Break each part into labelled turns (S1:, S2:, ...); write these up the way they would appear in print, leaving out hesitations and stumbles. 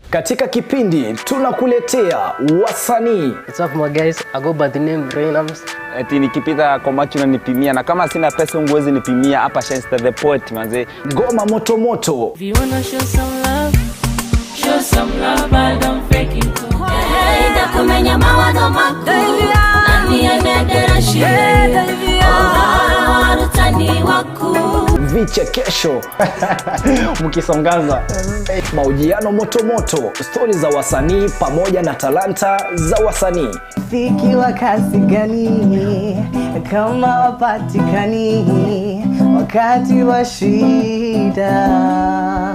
S1: Katika kipindi tunakuletea wasanii.
S2: What's up my guys, I go by the name Rainams.
S3: Eti nikipita kwa macho na nipimia, na kama sina pesa unguwezi nipimia. Hapa Shensta the poet manze.
S1: Ngoma moto moto.
S4: If you wanna show some love, but don't fake it. Enda kumenya mawazo mako nani anedera shida utani wako
S1: Vichekesho mkisongaza mahojiano moto moto, stori za wasanii pamoja na talanta za wasanii.
S5: Fiki wa kasi gani kama wapatikani wakati wa shida.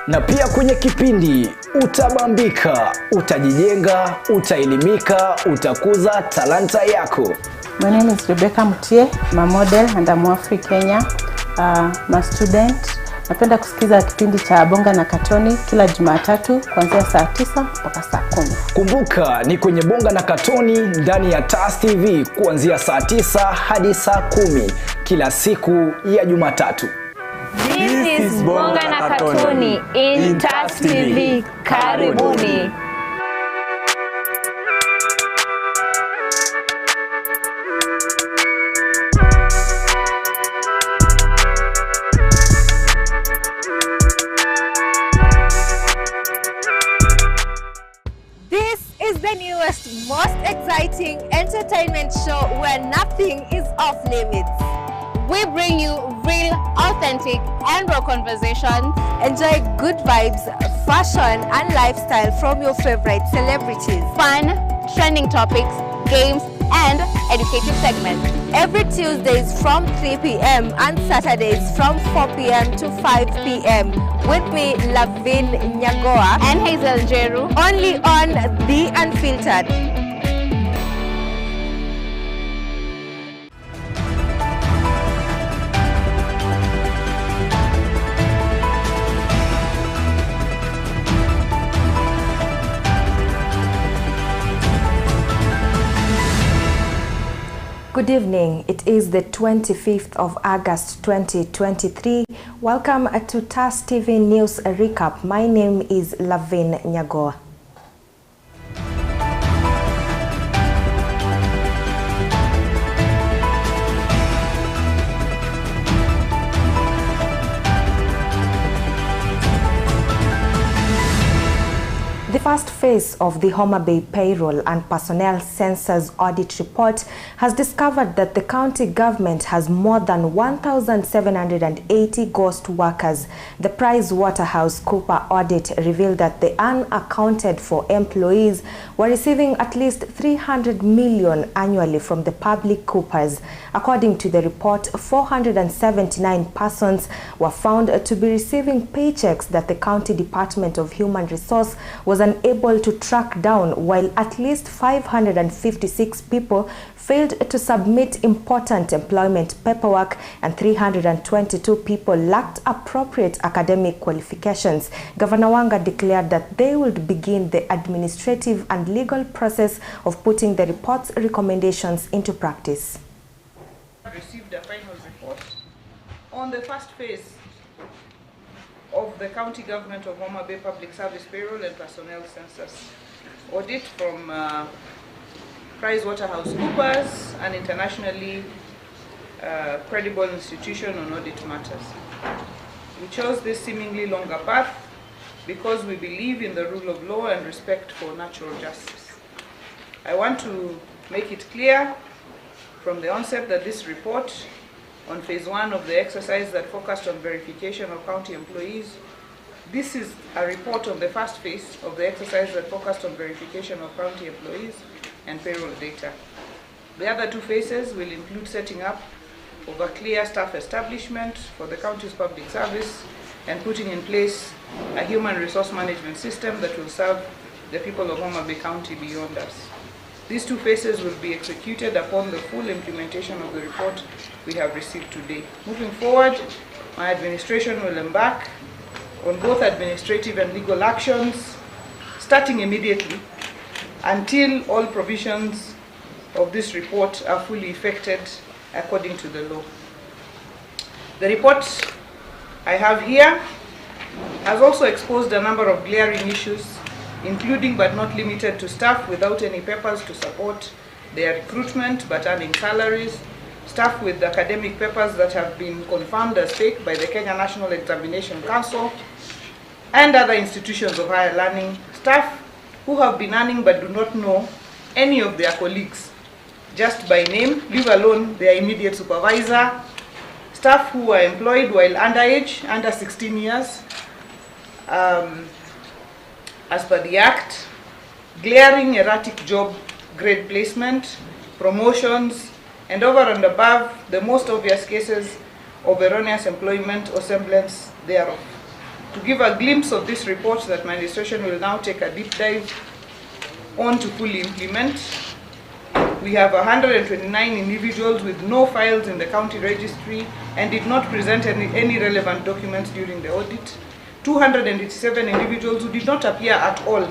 S1: Na pia kwenye kipindi utabambika, utajijenga, utaelimika, utakuza talanta yako.
S6: My name is Rebecca Mutie, I'm a model and I'm Afri Kenya. I'm a student. Napenda kusikiza kipindi cha Bonga na Katoni kila Jumatatu kuanzia saa 9 mpaka saa 10.
S1: Kumbuka ni kwenye Bonga na Katoni ndani ya TAS TV kuanzia saa 9 hadi saa 10 kila siku ya Jumatatu.
S7: This is Bonga na Katoni in TAS TV. Karibuni.
S8: This is the newest, most exciting entertainment show where nothing is off limits. We bring you real, authentic, and raw conversations. Enjoy good vibes, fashion, and lifestyle from your favorite celebrities.
S7: Fun, trending topics, games, and educative segments.
S8: Every Tuesdays from 3 p.m. and Saturdays from 4 p.m. to 5 p.m. With me, Lavin, Nyagowa,
S7: and Hazel Jeru.
S8: Only on The Unfiltered.
S9: Good evening. It is the 25th of August 2023. Welcome to TAS TV News Recap. My name is Lavin Nyagowa. The first phase of the Homa Bay Payroll and Personnel Census Audit Report has discovered that the county government has more than 1,780 ghost workers. The PricewaterhouseCoopers audit revealed that the unaccounted for employees were receiving at least 300 million annually from the public coopers. According to the report, 479 persons were found to be receiving paychecks that the County Department of Human Resources was unable to track down, while at least 556 people failed to submit important employment paperwork and 322 people lacked appropriate academic qualifications. Governor Wanga declared that they would begin the administrative and legal process of putting the report's recommendations into practice.
S10: Received a final report on the first phase of the County Government of Homa Bay Public Service Payroll and Personnel Census audit from PricewaterhouseCoopers, an internationally credible institution on audit matters. We chose this seemingly longer path because we believe in the rule of law and respect for natural justice. I want to make it clear from the onset that this report on phase 1 of the exercise that focused on verification of county employees, this is a report on the first phase of the exercise that focused on verification of county employees and payroll data. The other two phases will include setting up of a clear staff establishment for the county's public service and putting in place a human resource management system that will serve the people of Homa Bay County beyond us. These two phases will be executed upon the full implementation of the report we have received today. Moving forward, my administration will embark on both administrative and legal actions, starting immediately until all provisions of this report are fully effected according to the law. The report I have here has also exposed a number of glaring issues including but not limited to staff without any papers to support their recruitment but earning salaries, staff with academic papers that have been confirmed as fake by the Kenya National Examination Council, and other institutions of higher learning, staff who have been earning but do not know any of their colleagues, just by name, leave alone their immediate supervisor, staff who are employed while underage, under 16 years, as per the Act, glaring erratic job grade placement, promotions, and over and above the most obvious cases of erroneous employment or semblance thereof. To give a glimpse of this report that my administration will now take a deep dive on to fully implement, we have 129 individuals with no files in the county registry and did not present any relevant documents during the audit, 287 individuals who did not appear at all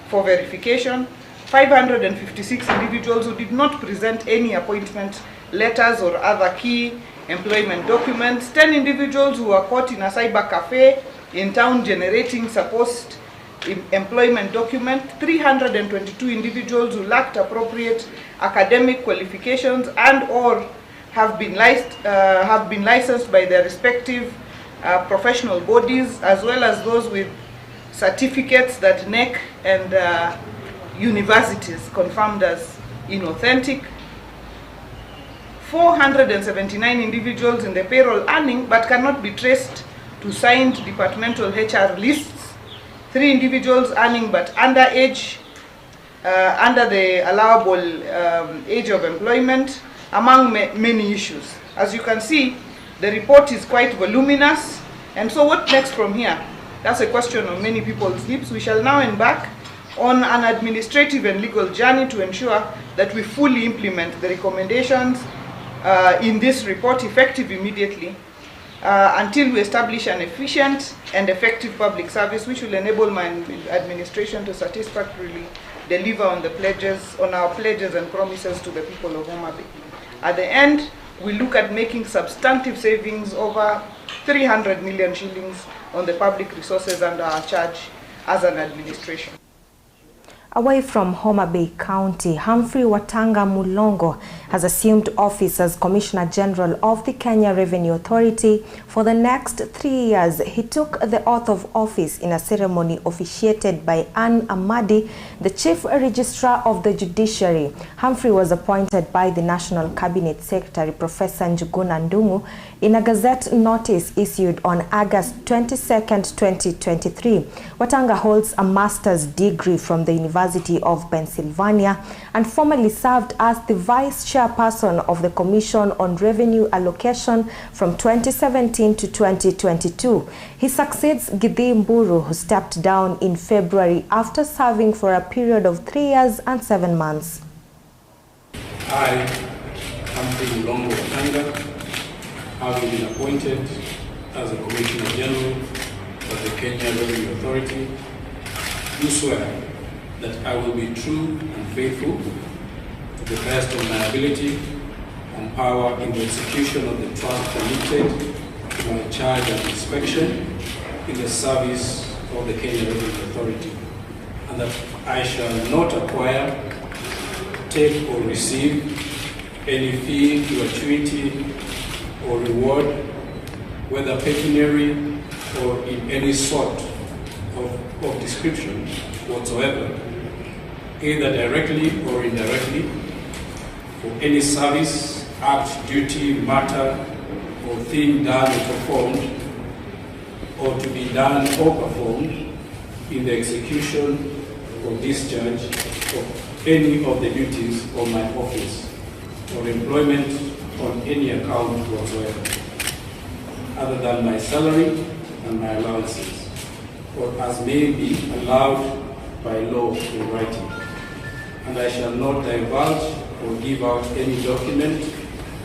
S10: for verification, 556 individuals who did not present any appointment letters or other key employment documents, 10 individuals who were caught in a cyber cafe in town generating supposed employment document, 322 individuals who lacked appropriate academic qualifications and or have been licensed by their respective professional bodies, as well as those with certificates that NEC and universities confirmed as inauthentic. 479 individuals in the payroll earning but cannot be traced to signed departmental HR lists. 3 individuals earning but underage, under the allowable age of employment, among many issues. As you can see, the report is quite voluminous, and so what next from here? That's a question on many people's lips. We shall now embark on an administrative and legal journey to ensure that we fully implement the recommendations in this report effective immediately until we establish an efficient and effective public service which will enable my administration to satisfactorily deliver on the pledges, on our pledges and promises to the people of Homa Bay. At the end, we look at making substantive savings over 300 million shillings on the public resources under our charge as an administration.
S9: Away from Homa Bay County, Humphrey Watanga Mulongo has assumed office as Commissioner General of the Kenya Revenue Authority for the next 3 years. He took the oath of office in a ceremony officiated by Ann Amadi, the Chief Registrar of the Judiciary. Humphrey was appointed by the National Cabinet Secretary, Professor Njuguna Ndung'u, in a Gazette notice issued on August 22, 2023. Watanga holds a master's degree from the University of Pennsylvania and formerly served as the Vice Chairperson of the Commission on Revenue Allocation from 2017 to 2022. He succeeds Githii Mburu, who stepped down in February after serving for a period of 3 years and 7 months.
S11: I, Humphrey Mulongo Watanga, having been appointed as a Commissioner General of the Kenya Revenue Authority, do swear that I will be true and faithful to the best of my ability and power in the execution of the trust committed to my charge and inspection in the service of the Kenya Revenue Authority, and that I shall not acquire, take or receive any fee, gratuity or reward, whether pecuniary or in any sort of description whatsoever, either directly or indirectly, for any service, act, duty, matter, or thing done or performed, or to be done or performed in the execution or discharge of any of the duties of my office or employment on any account whatsoever, other than my salary and my allowances, or as may be allowed by law in writing. And I shall not divulge or give out any document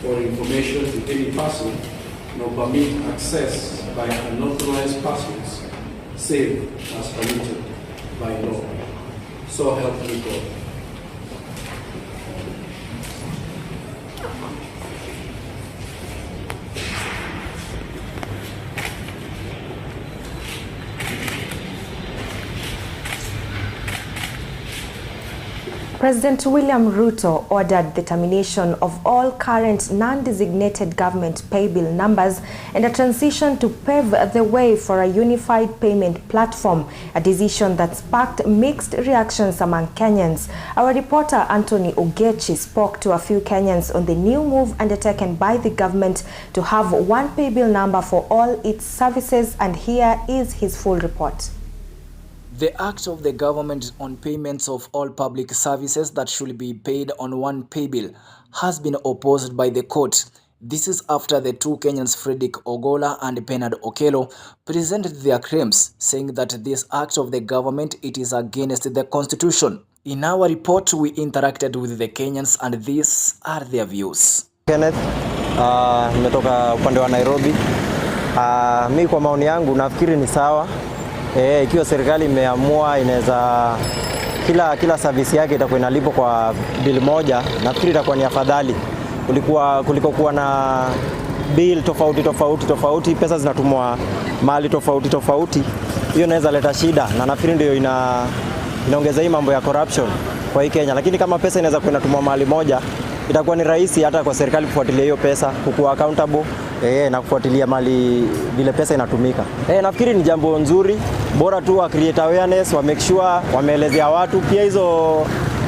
S11: or information to any person, nor permit access by unauthorized persons, save as permitted by law. So help me God.
S9: President William Ruto ordered the termination of all current non-designated government pay bill numbers and a transition to pave the way for a unified payment platform, a decision that sparked mixed reactions among Kenyans. Our reporter Anthony Ogechi spoke to a few Kenyans on the new move undertaken by the government to have one pay bill number for all its services, and here is his full report.
S1: The act of the government on payments of all public services that should be paid on one pay bill has been opposed by the court. This is after the two Kenyans, Frederick Ogola and Bernard Okello, presented their claims, saying that this act of the government, it is against the constitution. In our report, we interacted with the Kenyans and these are their views.
S12: Kenneth, nimetoka upande wa Nairobi. Mimi kwa maoni yangu nafikiri ni sawa. Ikiwa serikali imeamua inaweza kila service yake itakuwa inalipo kwa bill moja, nafikiri itakuwa ni afadhali kuliko kuwa na bill tofauti, pesa zinatumwa mahali tofauti. Hiyo inaweza leta shida, na nafikiri ndio inaongeza hii mambo ya corruption kwa hii Kenya. Lakini kama pesa inaweza kuwa inatumwa mahali moja, itakuwa ni rahisi hata kwa serikali kufuatilia hiyo pesa, kuwa accountable na kufuatilia mali vile pesa inatumika. Nafikiri ni jambo nzuri, bora tu wa create awareness, wa make sure wameelezea watu pia hizo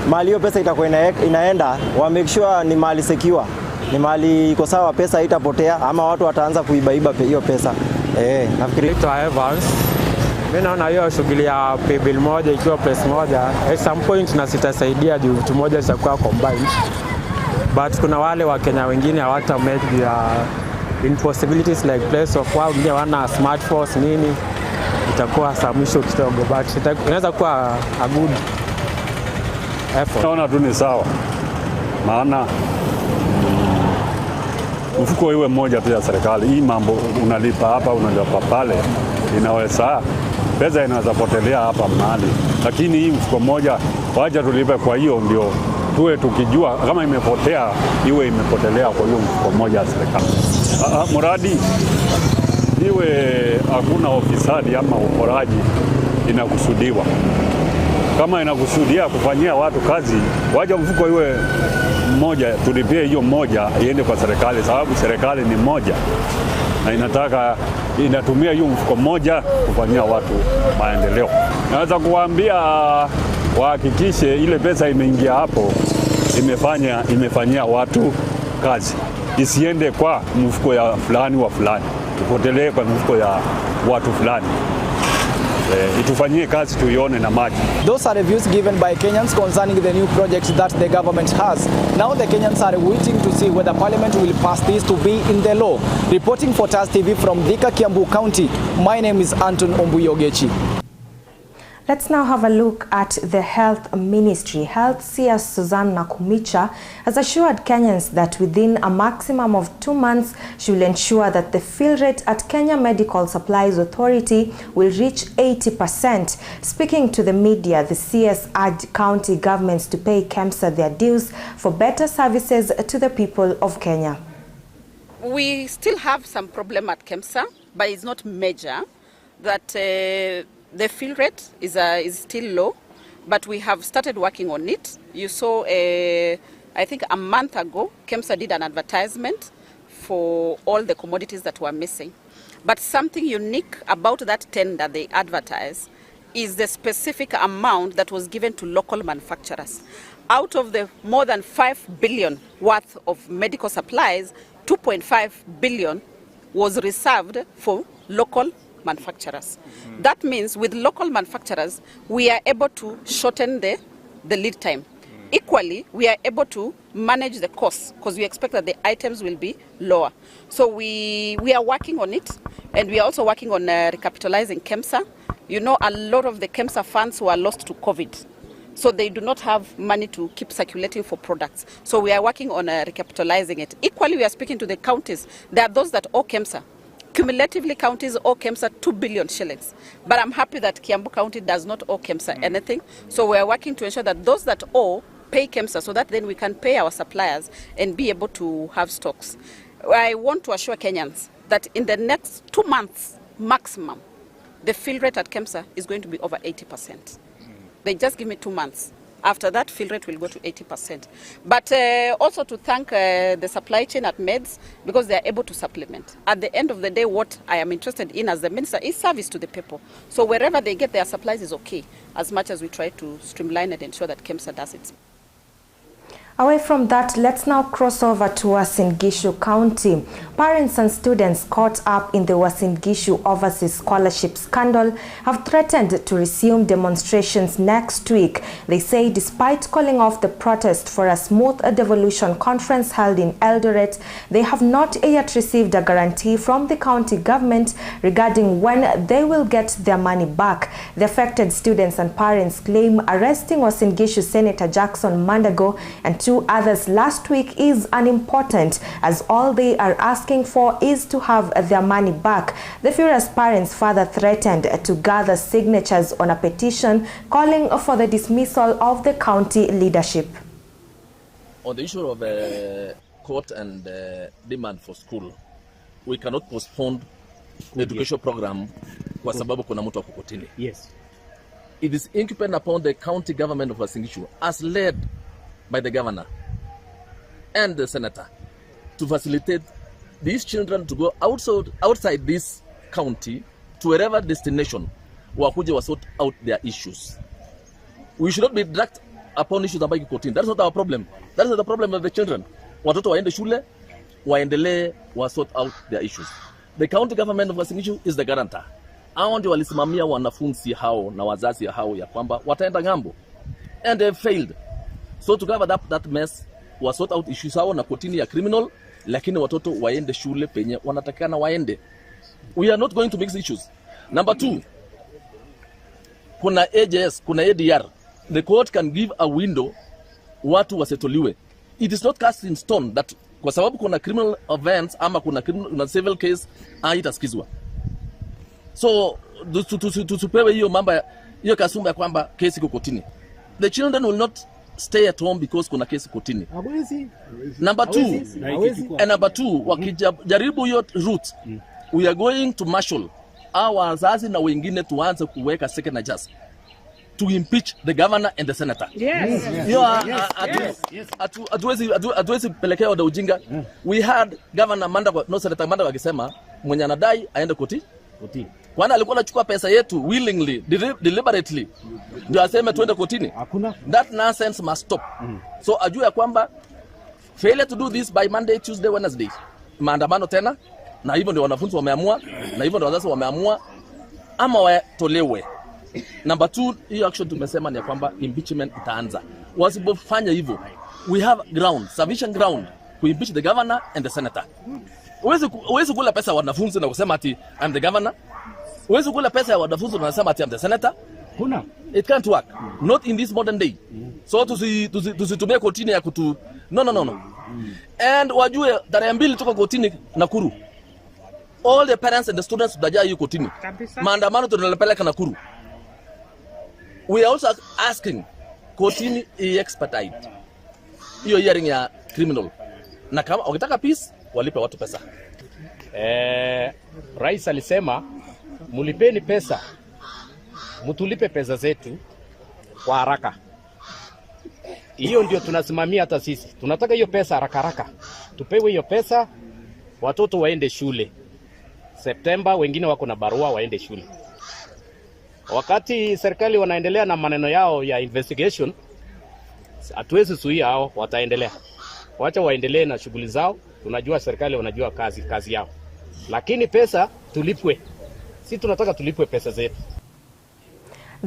S12: mali hiyo pesa itakuwa inaenda, wa make sure ni mali secure, ni mali iko sawa, pesa haitapotea ama watu wataanza kuibaiba hiyo pesa. Nafikiri
S13: Evans, mimi naona hiyo shughuli ya pay bill moja ikiwa place moja at some point na sitasaidia juu vitu moja zitakuwa combined, but kuna wale wa Kenya wengine hawata make impossibilities like place of work, ndio wana smartphones nini, itakuwa samisho kidogo, but inaweza kuwa a good effort.
S14: Naona tu ni sawa, maana mfuko iwe mmoja tu ya serikali. Hii mambo unalipa hapa unalipa pale, inaweza pesa inaweza potelea hapa mahali, lakini hii mfuko mmoja wacha tulipe. Kwa hiyo ndio tuwe tukijua kama imepotea iwe imepotelea kwa hiyo mfuko mmoja ya serikali. Muradi iwe hakuna ofisadi ama uporaji inakusudiwa. Kama inakusudia kufanyia watu kazi, wacha mfuko iwe mmoja, tulipie hiyo mmoja iende kwa serikali, sababu serikali ni moja na inatumia hiyo mfuko mmoja kufanyia watu maendeleo. Naweza kuambia wahakikishe ile pesa imeingia hapo imefanyia watu kazi, isiende kwa mfuko ya fulani wa fulani, ipotelee kwa mfuko ya watu fulani. Itufanyie kazi tuione na maji.
S1: Those are the views given by Kenyans concerning the new projects that the government has. Now the Kenyans are waiting to see whether Parliament will pass this to be in the law. Reporting for TAS TV from Thika, Kiambu County, my name is Anton Ombuyogechi.
S9: Let's now have a look at the Health Ministry. Health CS Suzanne Nakumicha has assured Kenyans that within a maximum of 2 months, she will ensure that the fill rate at Kenya Medical Supplies Authority will reach 80%. Speaking to the media, the CS urged county governments to pay KEMSA their dues for better services to the people of Kenya.
S15: We still have some problem at KEMSA, but it's not major. That the fill rate is still low, but we have started working on it. You saw, I think a month ago, KEMSA did an advertisement for all the commodities that were missing. But something unique about that tender they advertised is the specific amount that was given to local manufacturers. Out of the more than 5 billion worth of medical supplies, 2.5 billion was reserved for local manufacturers. That means with local manufacturers, we are able to shorten the lead time. Equally, we are able to manage the costs because we expect that the items will be lower. So we are working on it, and we are also working on recapitalizing KEMSA. You know, a lot of the KEMSA funds were lost to COVID. So they do not have money to keep circulating for products. So we are working on recapitalizing it. Equally, we are speaking to the counties. There are those that owe KEMSA. Cumulatively, counties owe KEMSA 2 billion shillings. But I'm happy that Kiambu County does not owe KEMSA anything. So we are working to ensure that those that owe pay KEMSA so that then we can pay our suppliers and be able to have stocks. I want to assure Kenyans that in the next 2 months maximum, the fill rate at KEMSA is going to be over 80%. They just give me 2 months. After that, fill rate will go to 80%. But also to thank the supply chain at MEDS, because they are able to supplement. At the end of the day, what I am interested in as the minister is service to the people. So wherever they get their supplies is okay, as much as we try to streamline and ensure that KEMSA does it.
S9: Away from that, let's now cross over to Uasin Gishu County. Parents and students caught up in the Uasin Gishu overseas scholarship scandal have threatened to resume demonstrations next week. They say despite calling off the protest for a smooth devolution conference held in Eldoret, they have not yet received a guarantee from the county government regarding when they will get their money back. The affected students and parents claim arresting Uasin Gishu Senator Jackson Mandago and two others last week is unimportant, as all they are asking for is to have their money back. The furious parents further threatened to gather signatures on a petition calling for the dismissal of the county leadership.
S16: On the issue of court and demand for school, we cannot postpone the education program kwa sababu kuna mtu wako kotini.
S17: Yes.
S16: It is incumbent upon the county government of Uasin Gishu, as led by the governor and the senator, to facilitate these children to go outside this county to wherever destination, wakuje wa sort out their issues. We should not be dragged upon issues ambayo kotini. That's not our problem. That is the problem of the children. Watoto waende shule, waendelee wa sort out their issues. The county government of Uasin Gishu is the guarantor. Hao ndio walisimamia wanafunzi hao na wazazi hao ya kwamba wataenda ngambo, and they failed. So to cover that mess, was sort out issues hao na kotini ya criminal, lakini watoto waende shule penye wanatakana waende. We are not going to mix issues. Number 2, kuna AJS, kuna ADR. The court can give a window watu wasetoliwe. It is not cast in stone that kwa sababu kuna criminal offense ama kuna civil case haitasikizwa. So tusipewe hiyo mambo hiyo kasumba ya kwamba kesi iko kotini. The children will not stay at home because kuna kesi kotini. Number 2, wakijaribu hiyo route, we are going to marshal our wazazi na wengine tuanze kuweka signatures to impeach the governor and the senator.
S17: Yes.
S16: Atuwezi pelekea wada ujinga. We had Governor Mandago, no Senator Mandago akisema mwenye anadai aende koti. Kwani alikuwa anachukua pesa yetu willingly, deliberately, ndio aseme tuende kotini. That nonsense must stop. So ajue ya kwamba failure to do this by Monday, Tuesday, Wednesday, maandamano tena, na hivyo ndio wanafunzi wameamua, na hivyo ndio wazazi wameamua, ama watolewe. Number 2, hiyo action tumesema ni ya kwamba impeachment itaanza. Wasipofanya hivyo, we have ground, sufficient ground to impeach the governor and the senator. Uwezi kula pesa ya wanafunzi na kusema ati I'm the governor. Uwezi kula pesa ya wanafunzi na kusema ati I'm the senator. It can't work. Not in this modern day. So tusitumie kotini ya kutu. No. And wajue tarehe 2 tuko kotini Nakuru. All the parents and the students tutajaa hiyo kotini. Maandamano tunalipeleka Nakuru. We are also asking kotini expedite hiyo hearing ya criminal. Na kama ukitaka peace, walipe watu pesa.
S17: Rais alisema mulipeni pesa, mutulipe pesa zetu kwa haraka. Hiyo ndio tunasimamia hata sisi. Tunataka hiyo pesa haraka. Tupewe hiyo pesa, watoto waende shule. September wengine wako na barua waende shule. Wakati serikali wanaendelea na maneno yao ya investigation, hatuwezi zuia hao, wataendelea. Wacha waendelee na shughuli zao. Tunajua serikali wanajua kazi yao. Lakini pesa tulipwe. Si tunataka tulipwe pesa zetu.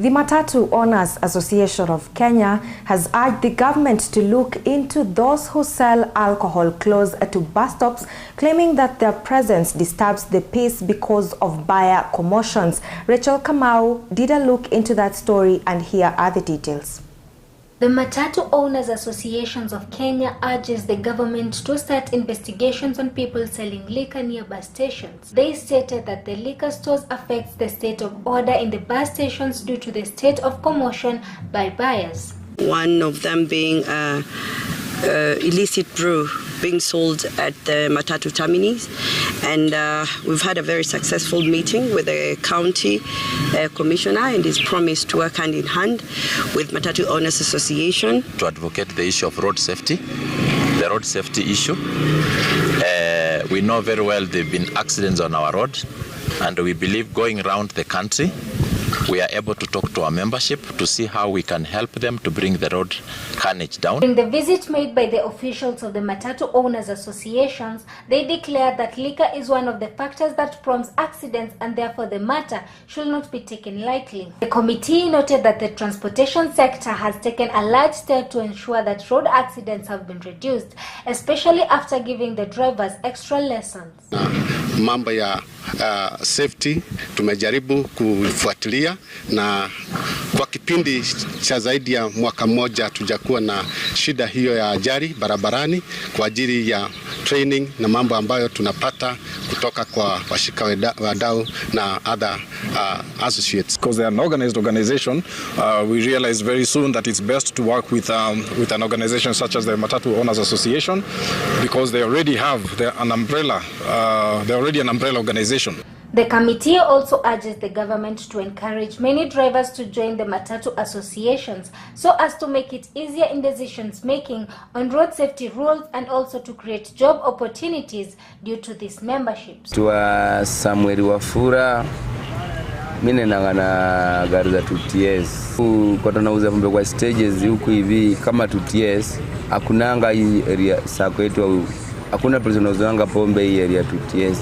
S9: The Matatu Owners Association of Kenya has urged the government to look into those who sell alcohol close to bus stops, claiming that their presence disturbs the peace because of buyer commotions. Rachel Kamau did a look into that story, and here are the details.
S18: The Matatu Owners Associations of Kenya urges the government to start investigations on people selling liquor near bus stations. They stated that the liquor stores affects the state of order in the bus stations due to the state of commotion by buyers.
S19: One of them being illicit brew being sold at the Matatu terminus, and we've had a very successful meeting with the county commissioner, and he's promised to work hand in hand with Matatu Owners Association
S20: to advocate the issue of road safety, the road safety issue. We know very well there have been accidents on our road, and we believe going around the country, we are able to talk to our membership to see how we can help them to bring the road carnage down.
S18: During the visit made by the officials of the Matatu Owners Associations, they declared that liquor is one of the factors that prompts accidents, and therefore the matter should not be taken lightly. The committee noted that the transportation sector has taken a large step to ensure that road accidents have been reduced, especially after giving the drivers extra lessons.
S21: Mambo ya safety tumejaribu kufuatilia, na kwa kipindi cha zaidi ya mwaka mmoja tujakuwa na shida hiyo ya ajali barabarani kwa ajili ya training na mambo ambayo tunapata kutoka kwa washika wadau na other associates.
S22: Because they are an organized organization, we realized very soon that it's best to work with an organization such as the Matatu Owners Association, because they already have an umbrella. They're already an umbrella organization.
S18: The committee also urges the government to encourage many drivers to join the Matatu associations so as to make it easier in decisions making on road safety rules, and also to create job opportunities due to these memberships.
S3: Tua Samuel Wafura, mimi nangana gari za 2TS. Kwa tunauza pombe kwa stages huku hivi kama 2TS, hakunanga hii area sako yetu, hakuna person anauzanga pombe hii area 2TS.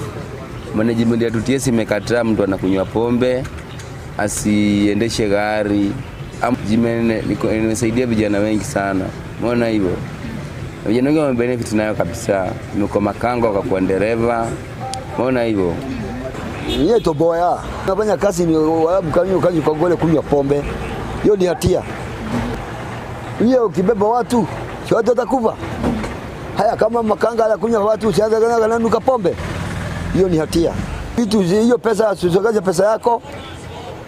S3: Management ya 2TS imekataa mtu anakunywa pombe asiendeshe gari. Nimesaidia vijana wengi sana. Umeona hivyo? Vijana wengi wamebenefit nayo kabisa. Nimekuwa makanga wakakuwa dereva. Umeona hivyo?
S23: Yeye toboya. Nafanya kazi ni kazi kwa gole kunywa pombe. Hiyo ni hatia. Hiyo ukibeba watu, sio watakufa. Haya kama makanga anakunywa watu, sianza kananuka pombe. Hiyo ni hatia. Vitu hiyo pesa, usizagaje pesa yako,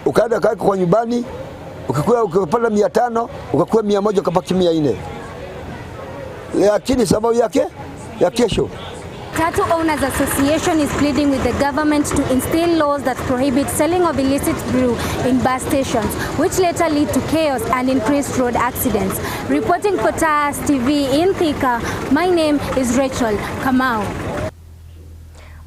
S23: ukaenda kwa nyumbani, ukipata 500, ukakuwa 100, ukapaki 400. Lakini sababu yake ya kesho.
S18: Matatu Owners Association is pleading with the government to instill laws that prohibit selling of illicit brew in bus stations, which later lead to chaos and increased road accidents. Reporting for TAS TV in Thika, my name is Rachel Kamau.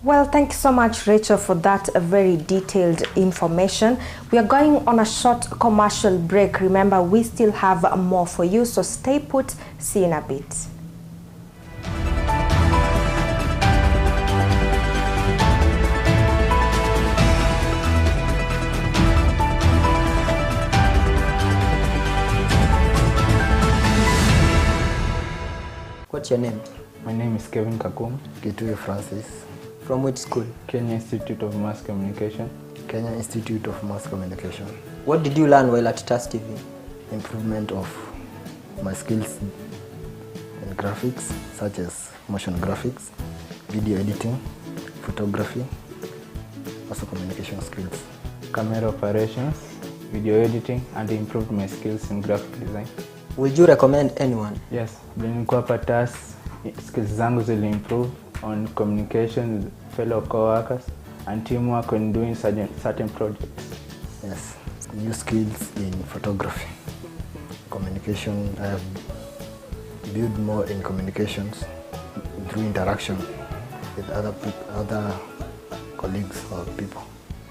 S9: Well, thank you so much, Rachel, for that very detailed information. We are going on a short commercial break. Remember, we still have more for you, so stay put. See you in a bit.
S24: What's your name?
S25: My name is Kevin Kakum.
S24: Kitui Francis. From which school?
S25: Kenya Institute of Mass Communication.
S24: Kenya Institute of Mass Communication. What did you learn while at TAS TV?
S23: Improvement of my skills in graphics, such as motion graphics, video editing, photography, also communication skills.
S25: Camera operations, video editing, and improved my skills in graphic design.
S24: Would you recommend anyone?
S25: Yes, nilikuwa hapa TAS, skills zangu zili improve on communication with fellow co-workers and teamwork when doing certain projects.
S23: Yes, new skills in photography. Communication, I have built more in communications through interaction with other colleagues or people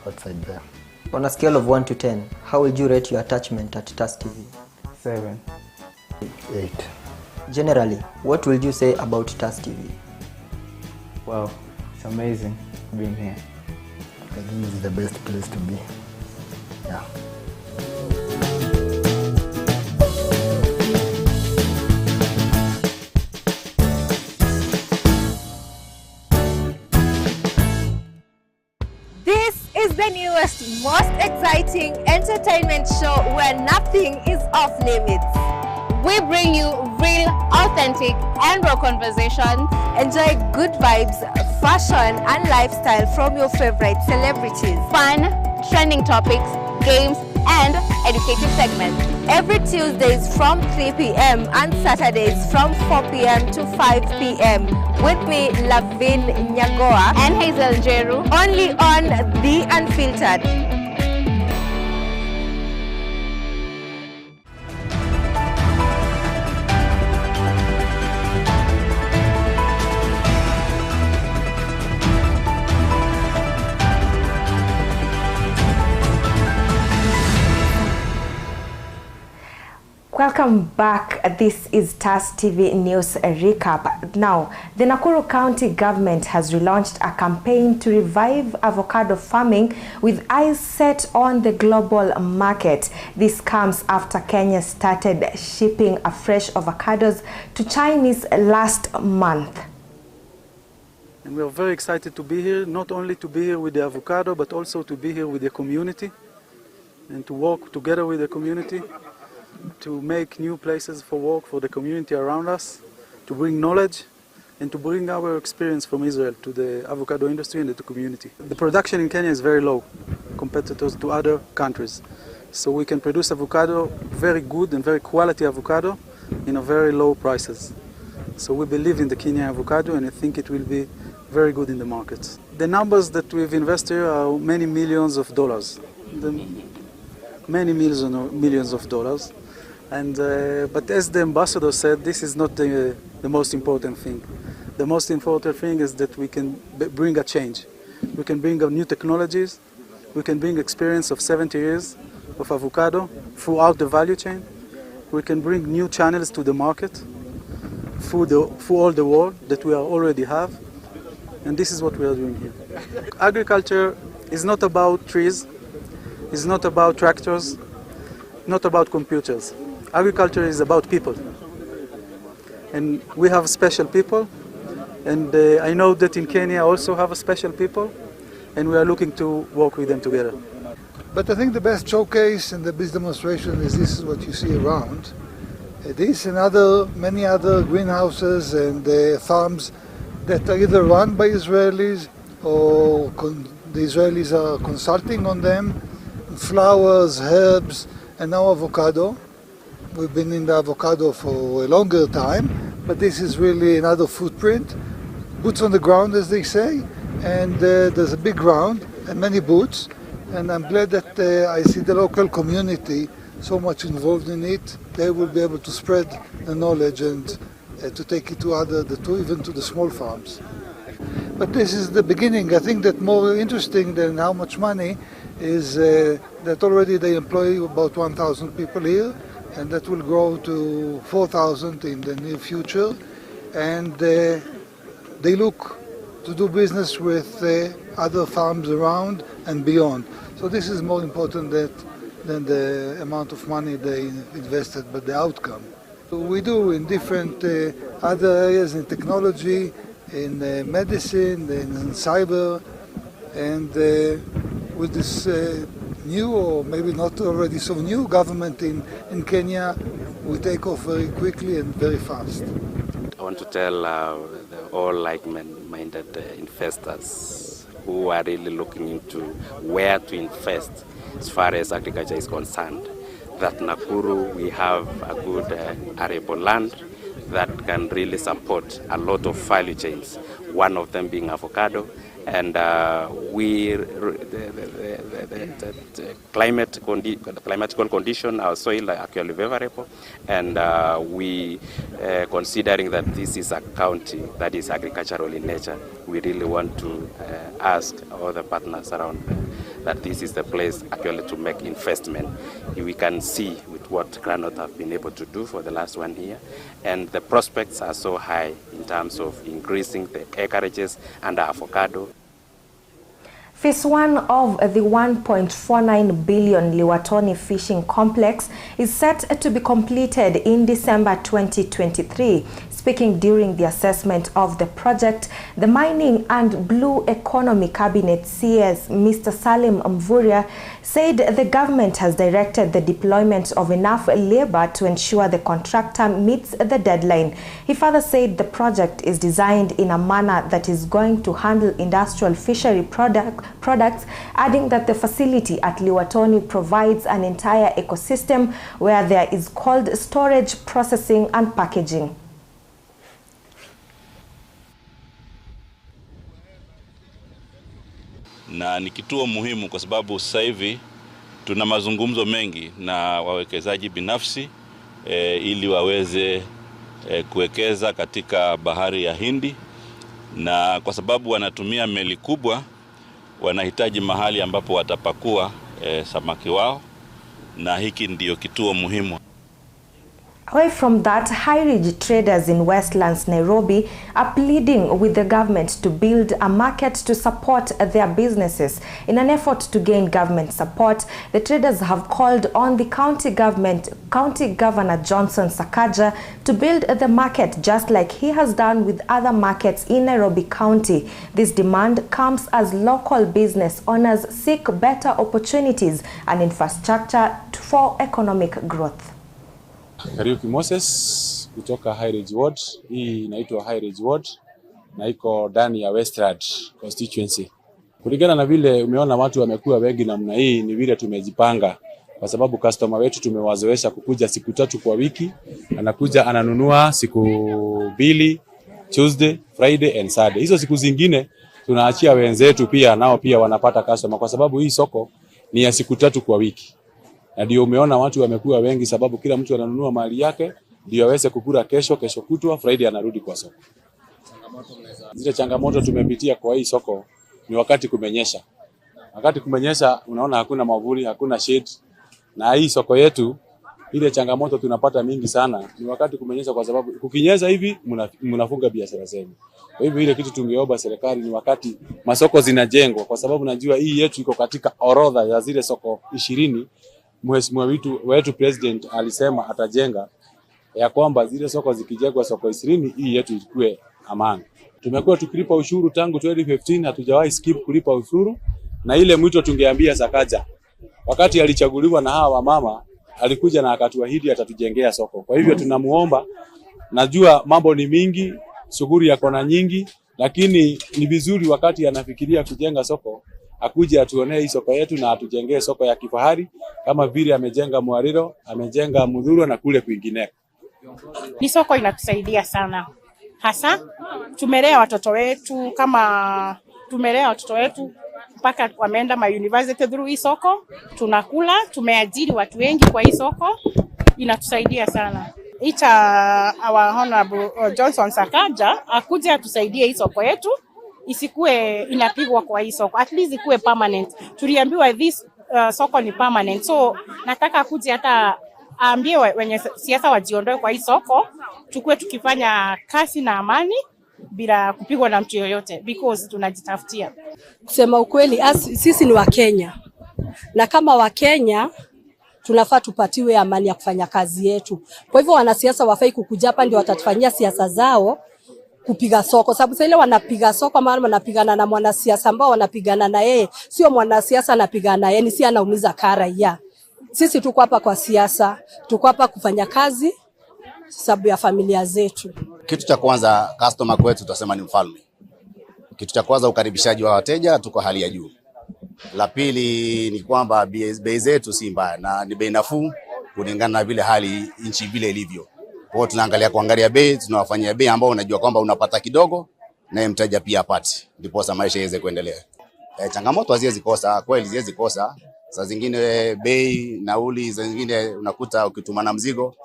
S23: outside there.
S24: On a scale of 1 to 10, how would you rate your attachment at TAS TV?
S25: 7.
S23: 8.
S24: Generally, what will you say about TAS TV?
S25: Wow, it's amazing being here.
S23: I think this is the best place to be. Yeah.
S8: This is the newest, most exciting entertainment show where nothing is off limits. We bring you real, authentic, and raw conversations. Enjoy good vibes, fashion, and lifestyle from your favorite celebrities. Fun, trending topics, games, and educative segments. Every Tuesdays from 3 p.m. and Saturdays from 4 p.m. to 5 p.m. With me, Lavin, Nyagowa and Hazel Jeru, only on The Unfiltered.
S9: Welcome back. This is TAS TV News Recap. Now, the Nakuru County government has relaunched a campaign to revive avocado farming with eyes set on the global market. This comes after Kenya started shipping fresh avocados to Chinese last month.
S2: And we are very excited to be here, not only to be here with the avocado, but also to be here with the community and to work together with the community to make new places for work for the community around us, to bring knowledge and to bring our experience from Israel to the avocado industry and the community. The production in Kenya is very low compared to other countries. So we can produce avocado, very good and very quality avocado in a very low prices. So we believe in the Kenyan avocado and I think it will be very good in the markets. The numbers that we've invested here are many millions of dollars. Many millions of dollars. And, but as the ambassador said, this is not the most important thing. The most important thing is that we can bring a change. We can bring new technologies. We can bring experience of 70 years of avocado throughout the value chain. We can bring new channels to the market through all the world that we already have. And this is what we are doing here. Agriculture is not about trees. It's not about tractors. Not about computers. Agriculture is about people, and we have special people, and I know that in Kenya also have a special people, and we are looking to work with them together.
S4: But I think the best showcase and the best demonstration is this is what you see around. This and many other greenhouses and farms that are either run by Israelis or the Israelis are consulting on them, flowers, herbs, and now avocado. We've been in the avocado for a longer time, but this is really another footprint. Boots on the ground, as they say, and there's a big ground and many boots, and I'm glad that I see the local community so much involved in it. They will be able to spread the knowledge and to take it to even to the small farms. But this is the beginning. I think that more interesting than how much money is that already they employ about 1,000 people here, and that will grow to 4,000 in the near future. And they look to do business with other farms around and beyond. So this is more important than the amount of money they invested, but the outcome. So we do in different other areas in technology, in medicine, in cyber, and with this new, or maybe not already so new, government in Kenya, we take off very quickly and very fast.
S5: I want to tell all like-minded investors who are really looking into where to invest as far as agriculture is concerned, that Nakuru, we have a good arable land that can really support a lot of value chains, one of them being avocado. And the climatical condition, our soil are actually favorable, and we considering that this is a county that is agricultural in nature, we really want to ask all the partners around that this is the place actually to make investment. We can see with what Granite have been able to do for the last 1 year, and the prospects are so high in terms of increasing the acreages and avocado.
S9: Phase 1 of the 1.49 billion Liwatoni fishing complex is set to be completed in December 2023. Speaking during the assessment of the project, the Mining and Blue Economy Cabinet CS Mr. Salim Mvurya said the government has directed the deployment of enough labor to ensure the contractor meets the deadline. He further said the project is designed in a manner that is going to handle industrial fishery products products, adding that the facility at Liwatoni provides an entire ecosystem where there is cold storage, processing and packaging.
S6: Na ni kituo muhimu kwa sababu sasa hivi tuna mazungumzo mengi na wawekezaji binafsi ili waweze kuwekeza katika bahari ya Hindi, na kwa sababu wanatumia meli kubwa wanahitaji mahali ambapo watapakua samaki wao, na hiki ndio kituo muhimu.
S9: Away from that, high-ridge traders in Westlands, Nairobi are pleading with the government to build a market to support their businesses. In an effort to gain government support, the traders have called on the County Governor Johnson Sakaja to build the market just like he has done with other markets in Nairobi County. This demand comes as local business owners seek better opportunities and infrastructure for economic growth.
S7: Kariuki Moses kutoka High Ridge Ward. Hii inaitwa High Ridge Ward na iko ndani ya Westlands constituency. Kulingana na vile umeona watu wamekuwa wengi namna hii, ni vile tumejipanga kwa sababu customer wetu tumewazoesha kukuja siku 3 kwa wiki. Anakuja ananunua siku 2, Tuesday, Friday and Saturday. Hizo siku zingine tunaachia wenzetu pia, nao pia wanapata customer kwa sababu hii soko ni ya siku 3 kwa wiki. Na ndio umeona watu wamekuwa wengi sababu kila mtu ananunua mali yake ndio aweze kukula kesho kutwa, Friday anarudi kwa soko. Zile changamoto tumepitia kwa hii soko ni wakati kumenyesha. Wakati kumenyesha unaona hakuna mavuli, hakuna shade. Na hii soko yetu ile changamoto tunapata mingi sana ni wakati kumenyesha, kwa sababu kukinyesha hivi mnafunga biashara zenu. Kwa hivyo ile kitu tungeomba serikali ni wakati masoko zinajengwa, kwa sababu najua hii yetu iko katika orodha ya zile soko 20 Mheshimiwa wetu President alisema atajenga, ya kwamba zile soko zikijengwa soko 20 hii yetu ikue amani. Tumekuwa tukilipa ushuru tangu 2015, hatujawahi skip kulipa ushuru, na ile mwito tungeambia Sakaja wakati alichaguliwa na hawa mama alikuja na akatuahidi atatujengea soko. Kwa hivyo tunamuomba, najua mambo ni mingi, shughuli yako na nyingi, lakini ni vizuri wakati anafikiria kujenga soko akuje atuonee hii soko yetu na atujengee soko ya kifahari kama vile amejenga Mwariro, amejenga Mudhurwa na kule kwingineko.
S10: Ni soko inatusaidia sana. Hasa tumelea watoto wetu, kama tumelea watoto wetu mpaka wameenda ma university through hii soko. Tunakula, tumeajiri watu wengi kwa hii soko. Inatusaidia sana. Our Honorable Johnson Sakaja akuje atusaidie hii soko yetu isikue inapigwa kwa hii soko, at least ikue permanent. Tuliambiwa this soko ni permanent, so nataka akuje hata aambie wenye siasa wajiondoe kwa hii soko, tukue tukifanya kazi na amani bila kupigwa na mtu yoyote, because tunajitafutia.
S11: Kusema ukweli, sisi ni Wakenya, na kama Wakenya tunafaa tupatiwe amani ya kufanya kazi yetu. Kwa hivyo wanasiasa wafai kukuja hapa ndio watatufanyia siasa zao kupiga soko, sababu sasa ile wanapiga soko maana wanapigana na mwanasiasa ambao wanapigana na yeye, sio mwanasiasa anapigana na yeye, ni si anaumiza kara ya. Sisi tuko hapa kwa siasa, tuko hapa kufanya kazi sababu ya familia zetu.
S12: Kitu cha kwanza customer kwetu tutasema ni mfalme. Kitu cha kwanza ukaribishaji wa wateja tuko hali ya juu. La pili ni kwamba bei zetu si mbaya na ni bei nafuu kulingana na vile hali nchi vile ilivyo. Kwa hiyo tunaangalia bei, tunawafanyia bei ambao unajua kwamba unapata kidogo na mteja pia apate, ndipo maisha yaweze kuendelea. Changamoto haziwezi kosa, kweli haziwezi kosa. Saa zingine bei, nauli, saa zingine unakuta ukitumana mzigo,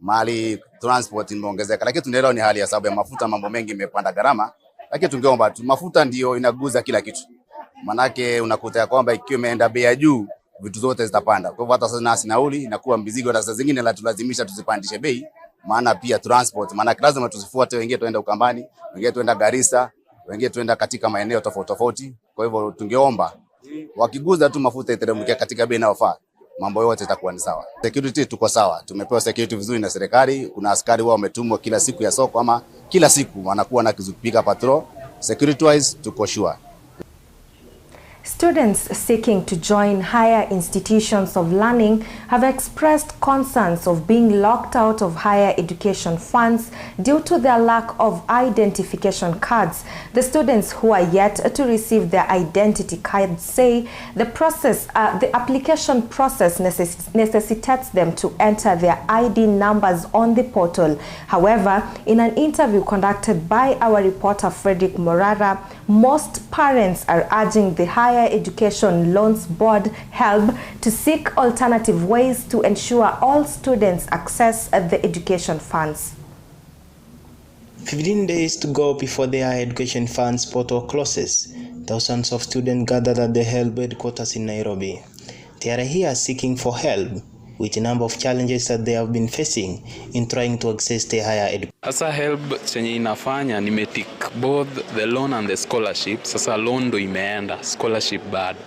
S12: mali transport imeongezeka, lakini tunaelewa ni hali ya sababu ya mafuta, mambo mengi imepanda gharama, lakini tungeomba mafuta ndio inaguza kila kitu. Manake unakuta kwamba ikiwa imeenda bei ya juu, vitu zote zitapanda. Kwa hivyo hata sasa nauli inakuwa mzigo, na saa zingine la tulazimisha tuzipandishe bei, maana pia transport, maana lazima tusifuate, wengine tuenda Ukambani, wengine tuenda Garissa, wengine tuenda katika maeneo tofauti tofauti. Kwa hivyo tungeomba wakiguza tu mafuta iteremkia katika bei inayofaa, mambo yote itakuwa ni sawa. Security tuko sawa, tumepewa security vizuri na serikali. Kuna askari wao wametumwa kila siku ya soko, ama kila siku wanakuwa na kizupiga patrol. Security wise tuko sure.
S9: Students seeking to join higher institutions of learning have expressed concerns of being locked out of higher education funds due to their lack of identification cards. The students who are yet to receive their identity cards say the application process necessitates them to enter their ID numbers on the portal. However, in an interview conducted by our reporter Frederick Morara, most parents are urging the Higher Education Loans Board (HELB) to seek alternative ways to ensure all students access the education funds.
S1: 15 days to go before the Higher Education Funds portal closes. Thousands of students gathered at the HELB headquarters in Nairobi. They are here seeking for help with a number of challenges that they have been facing in trying to access the higher education.
S13: Sasa HELB chenye inafanya nimetik both the loan and the scholarship. Sasa loan ndo imeenda, scholarship bado.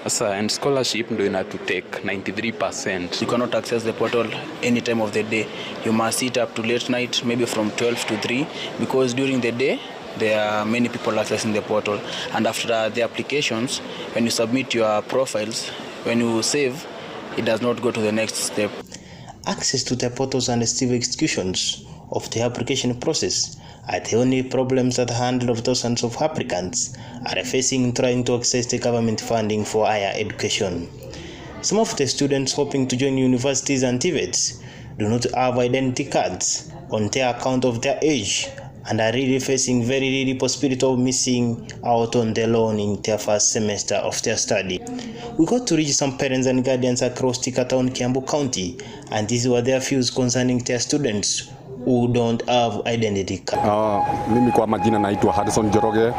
S13: Sasa and scholarship ndo ina to take 93%.
S14: You cannot access the portal any time of the day. You must sit up to late night, maybe from 12 to 3, because during the day there are many people accessing the portal. And after the applications, when you submit your profiles, when you save, it does not go to the next step.
S1: Access to the portals and the civil executions of the application process are the only problems that hundreds of thousands of applicants are facing in trying to access the government funding for higher education. Some of the students hoping to join universities and TVETs do not have identity cards on their account of their age and are really facing very possibility of missing out on the loan in their first semester of their study. We got to reach some parents and guardians across Tikataon, Kiambu County, and these were their views concerning their students who don't have identity card.
S15: Mimi kwa majina naitwa Harrison Joroge.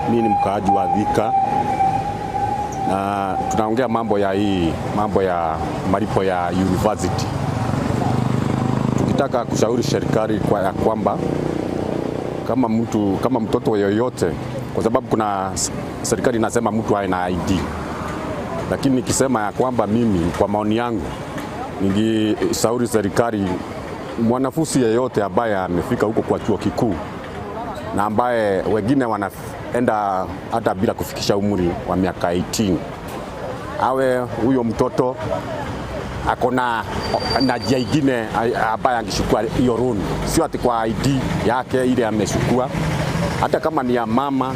S15: Mimi ni mkaaji wa Thika. Na tunaongea mambo ya malipo ya university. Tukitaka kushauri serikali ya kwamba kama mtoto yoyote, kwa sababu kuna serikali inasema mtu awe na ID. Lakini nikisema ya kwamba mimi kwa maoni yangu ningeshauri serikali mwanafunzi yeyote ambaye amefika huko kwa chuo kikuu na ambaye wengine wanaenda hata bila kufikisha umri wa miaka 18, awe huyo mtoto akona na njia ingine ambaye angechukua hiyo loan, sio ati kwa ID yake ile amechukua, hata kama ni ya mama,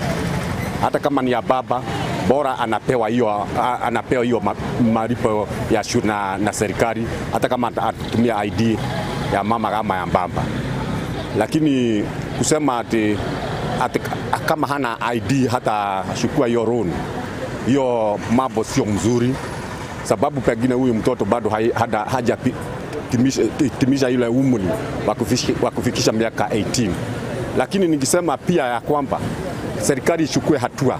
S15: hata kama ni ya baba, bora anapewa hiyo malipo ya shule na serikali, hata kama atatumia ID ya mama kama ya baba. Lakini kusema ati kama hana ID hata chukua hiyo loan, hiyo mambo sio mzuri, sababu pengine huyu mtoto bado hajatimisha ile umri wa kufikisha miaka 18. Lakini ningesema pia ya kwamba serikali ichukue hatua.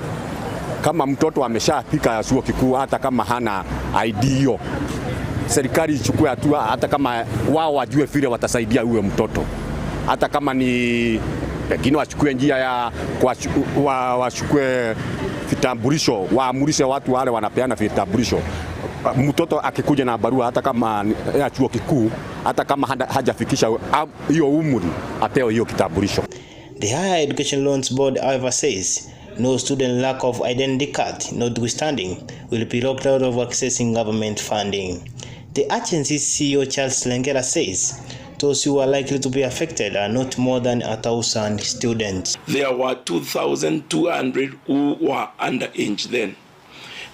S15: Kama mtoto ameshafika chuo kikuu, hata kama hana ID hiyo, serikali ichukue hatua, hata kama wao wajue vile watasaidia huyo mtoto. Hata kama ni pengine wachukue njia ya wachukue vitambulisho, waamurishe watu wale wanapeana vitambulisho. Mtoto akikuja na barua, hata kama ya chuo kikuu, hata kama hajafikisha hiyo umri, apewe hiyo kitambulisho.
S1: The Higher Education Loans Board, however, says no student lack of identity card, notwithstanding, will be locked out of accessing government funding. The agency's CEO Charles Lengera says those who are likely to be affected are not more than 1,000 students.
S16: There were 2,200 who were underage then.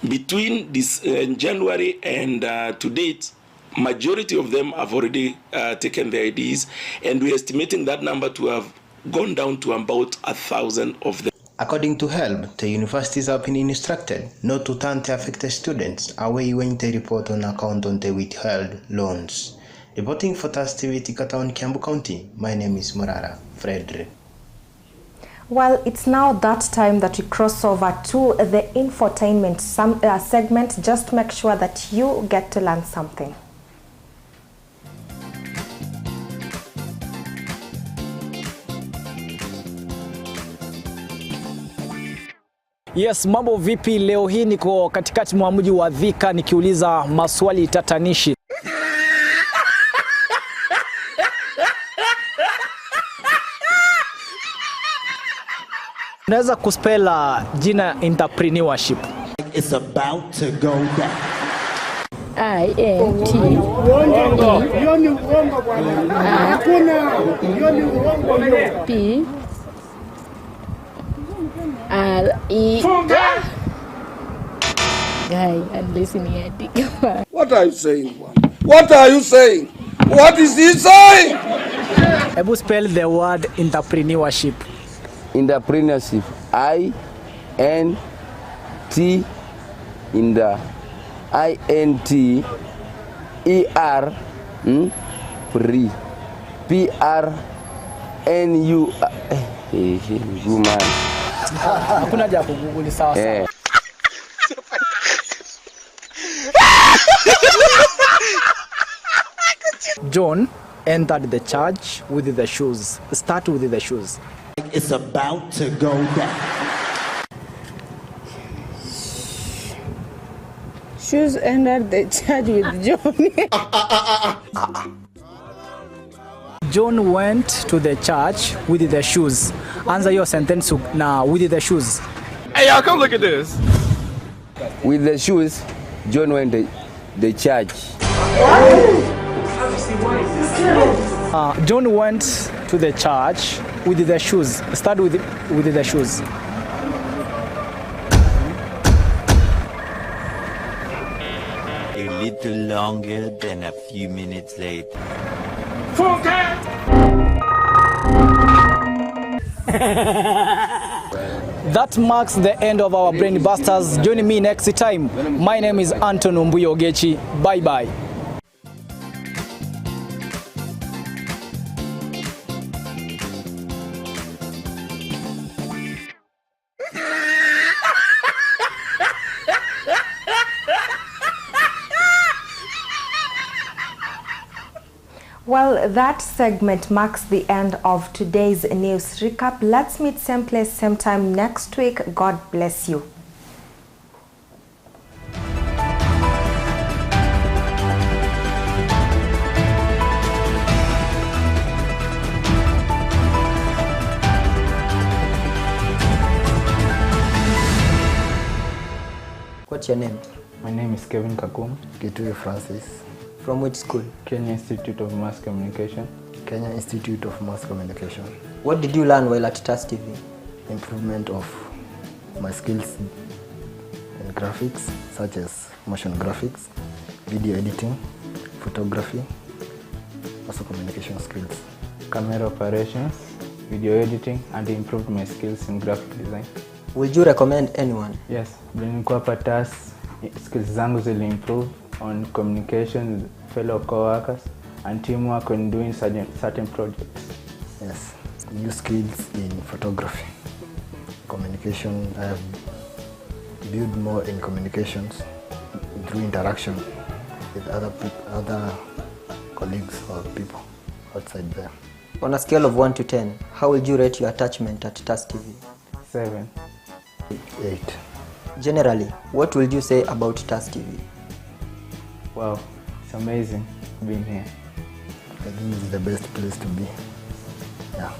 S16: Between this January and to date, majority of them have already taken their IDs, and we're estimating that number to have gone down to about 1,000 of them.
S1: According to HELB, the universities have been instructed not to turn the affected students away when they report on account on the withheld loans. Reporting for TAS TV, Tikataon, Kiambu County, my name is Morara Frederick.
S9: Well, it's now that time that we cross over to the infotainment segment. Just make sure that you get to learn something.
S26: Yes, mambo vipi? Leo hii niko katikati mwa mji wa Thika nikiuliza maswali tatanishi. Unaweza kuspela jina entrepreneurship?
S3: it's about to go down.
S17: INT P RE. Guy, I'm listening.
S19: What are you saying? What are you saying? What is he saying?
S26: Ebu spell the word entrepreneurship.
S20: Entrepreneurship. INT in the INT ER free PRNU woman.
S26: Hakuna haja kuguguli sawa sawa. John entered the church with the shoes. Start with the shoes.
S3: It's about to go down.
S17: Shoes entered the church with John.
S26: John went to the church with the shoes. Answer your sentence now with the shoes.
S21: Hey y'all, come look at this.
S20: With the shoes, John went to the church.
S26: John went to the church with the shoes. Start with the shoes.
S3: A little longer than a few minutes later.
S26: That marks the end of our Brain Busters. Join me next time. My name is Anton Mbuyo Gechi. Bye bye.
S9: Well, that segment marks the end of today's news recap. Let's meet same place, same time next week. God bless you.
S24: What's your name?
S25: My name is Kevin Kakum.
S24: Kitui Francis. From which school?
S25: Kenya Institute of Mass Communication.
S24: Kenya Institute of Mass Communication. What did you learn while at TAS TV? Improvement of my skills in graphics, such as motion graphics, video editing, photography, also communication skills.
S25: Camera operations, video editing, and improved my skills in graphic design.
S24: Would you recommend anyone?
S25: Yes, nilikuwa hapa TAS, skills zangu zili improve on communication with fellow co-workers and teamwork when doing certain projects.
S24: Yes, new skills in photography. Communication, I have built more in communications through interaction with other colleagues or people outside there. On a scale of 1 to 10, how would you rate your attachment at TAS TV?
S25: 7.
S24: 8. Generally, what will you say about TAS TV?
S25: Wow, it's amazing being here.
S24: I think it's the best place to be. Yeah.